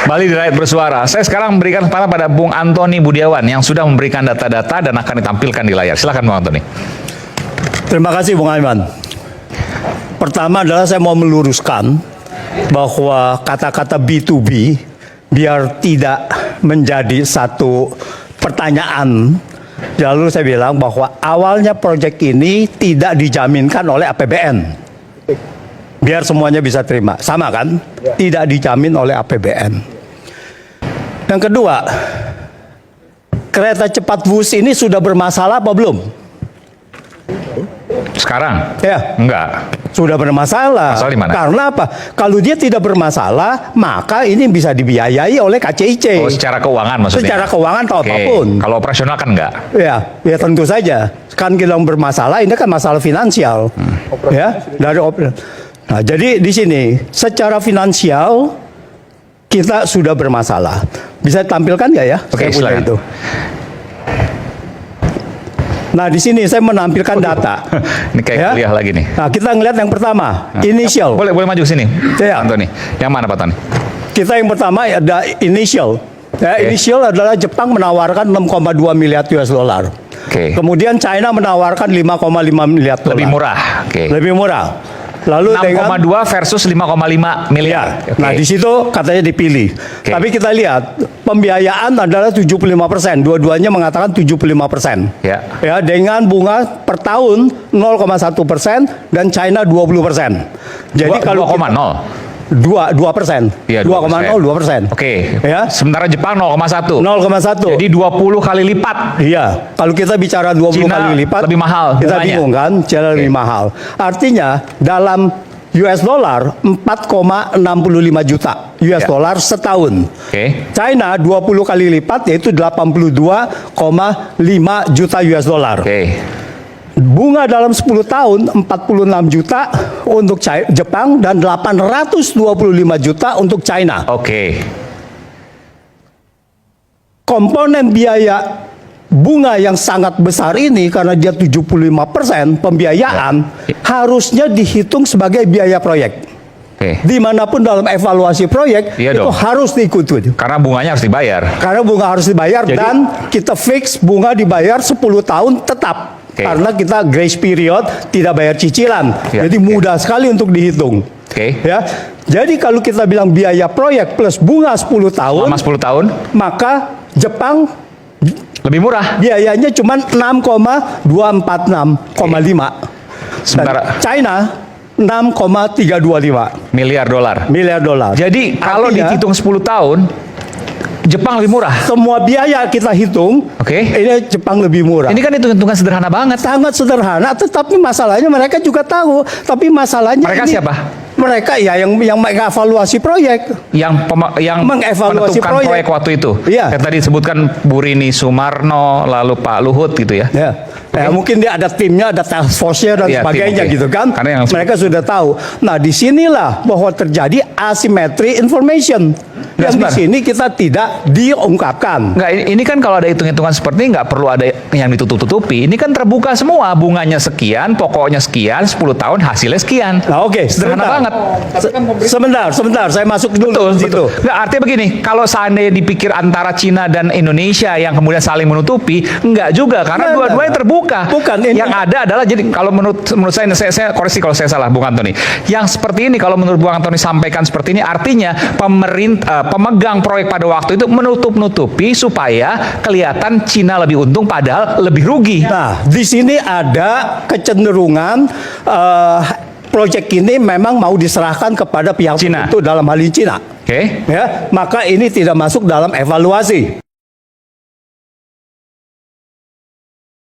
Bali di Rakyat Bersuara. Saya sekarang memberikan kesempatan pada Bung Antoni Budiawan yang sudah memberikan data-data dan akan ditampilkan di layar. Silakan Bung Antoni. Terima kasih Bung Aiman. Pertama adalah saya mau meluruskan bahwa kata-kata B2B biar tidak menjadi satu pertanyaan. Lalu saya bilang bahwa awalnya proyek ini tidak dijaminkan oleh APBN. Biar semuanya bisa terima. Sama kan? Tidak dijamin oleh APBN. Yang kedua, kereta cepat Wus ini sudah bermasalah apa belum? Sekarang? Ya. Enggak. Sudah bermasalah. Masalah di mana? Karena apa? Kalau dia tidak bermasalah, maka ini bisa dibiayai oleh KCIC. Oh, secara keuangan maksudnya? Secara keuangan atau Oke. apapun. Kalau operasional kan enggak? Ya tentu saja. Kan bilang bermasalah, ini kan masalah finansial. Ya, dari Nah, jadi di sini secara finansial kita sudah bermasalah. Bisa ditampilkan nggak ya? Oke, Saya punya silakan. itu. Nah, di sini saya menampilkan data. Ini kayak Ya. kuliah lagi nih. Nah, kita ngelihat yang pertama, initial. Boleh maju sini, Ya. Antoni. Yang mana Pak Tony? Kita yang pertama ada initial. Ya, Oke. Initial adalah Jepang menawarkan 6,2 miliar US dollar. Oke. Kemudian China menawarkan 5,5 miliar dolar. Lebih murah. Oke. Lebih murah. Lalu 6,2 versus 5,5 miliar. Oke. Nah, di situ katanya dipilih. Oke. Tapi kita lihat pembiayaan adalah 75%. Dua-duanya mengatakan 75%. Ya. Ya, dengan bunga per tahun 0,1% dan China 20%. Jadi kalau 2,0. 2%. Iya, 2,02%. Oke. Ya. Sementara Jepang 0,1. 0,1. Jadi 20 kali lipat. Iya, kalau kita bicara 20 Cina kali lipat lebih mahal kita bunganya. bingung kan, Cina lebih mahal. Artinya dalam US dollar 4,65 juta US Ya. dollar setahun. Oke. China 20 kali lipat yaitu 82,5 juta US dollar. Oke. Bunga dalam 10 tahun 46 juta untuk Jepang dan 825 juta untuk China. Oke. Komponen biaya bunga yang sangat besar ini karena dia 75% pembiayaan harusnya dihitung sebagai biaya proyek. Oke. Dimanapun dalam evaluasi proyek Iya itu dong. harus diikuti. Karena bunganya harus dibayar. Karena bunga harus dibayar Jadi- dan kita fix bunga dibayar 10 tahun tetap. Oke. Karena kita grace period tidak bayar cicilan. Ya, Jadi oke. mudah sekali untuk dihitung. Oke. Ya. Jadi kalau kita bilang biaya proyek plus bunga 10 tahun, Selama 10 tahun maka Jepang lebih murah. biayanya cuma 6,246,5. Sementara China 6,325 miliar dolar. miliar dolar. Jadi kalau Artinya, dihitung 10 tahun Jepang lebih murah. semua biaya kita hitung, Oke. ini Jepang lebih murah. Ini kan hitung-hitungan sederhana banget. Sangat sederhana, tetapi masalahnya mereka juga tahu. Tapi masalahnya Mereka ini, siapa? Mereka ya yang mengevaluasi proyek. Yang Mengevaluasi menentukan proyek. proyek. waktu itu. Iya. Yang tadi disebutkan Bu Rini Sumarno, lalu Pak Luhut gitu ya. Ya. Ya, mungkin dia ada timnya, ada task force-nya dan Iya, tim, sebagainya oke. gitu kan. Karena yang- Mereka sudah tahu. Nah, disinilah bahwa terjadi asymmetry information. Nggak, Yang di sebentar. sini kita tidak diungkapkan. Enggak, ini kan kalau ada hitung-hitungan seperti ini nggak perlu ada yang ditutup-tutupi. Ini kan terbuka semua, bunganya sekian, pokoknya sekian, 10 tahun hasilnya sekian. Nah, oke, Sederhana sebentar. banget. Sebentar, saya masuk dulu Betul, di situ. betul. Nggak, artinya begini, kalau seandainya dipikir antara Cina dan Indonesia yang kemudian saling menutupi, enggak juga, karena Nggak, dua-duanya nggak. terbuka. Bukan, ini- Yang ada adalah, jadi kalau menurut saya koreksi kalau saya salah, Bung Antoni. Yang seperti ini, kalau menurut Bung Antoni sampaikan seperti ini, artinya pemegang proyek pada waktu itu menutup-nutupi supaya kelihatan Cina lebih untung padahal lebih rugi. Nah, di sini ada kecenderungan proyek ini memang mau diserahkan kepada pihak Cina. itu dalam hal ini Cina. Oke. Ya, maka ini tidak masuk dalam evaluasi.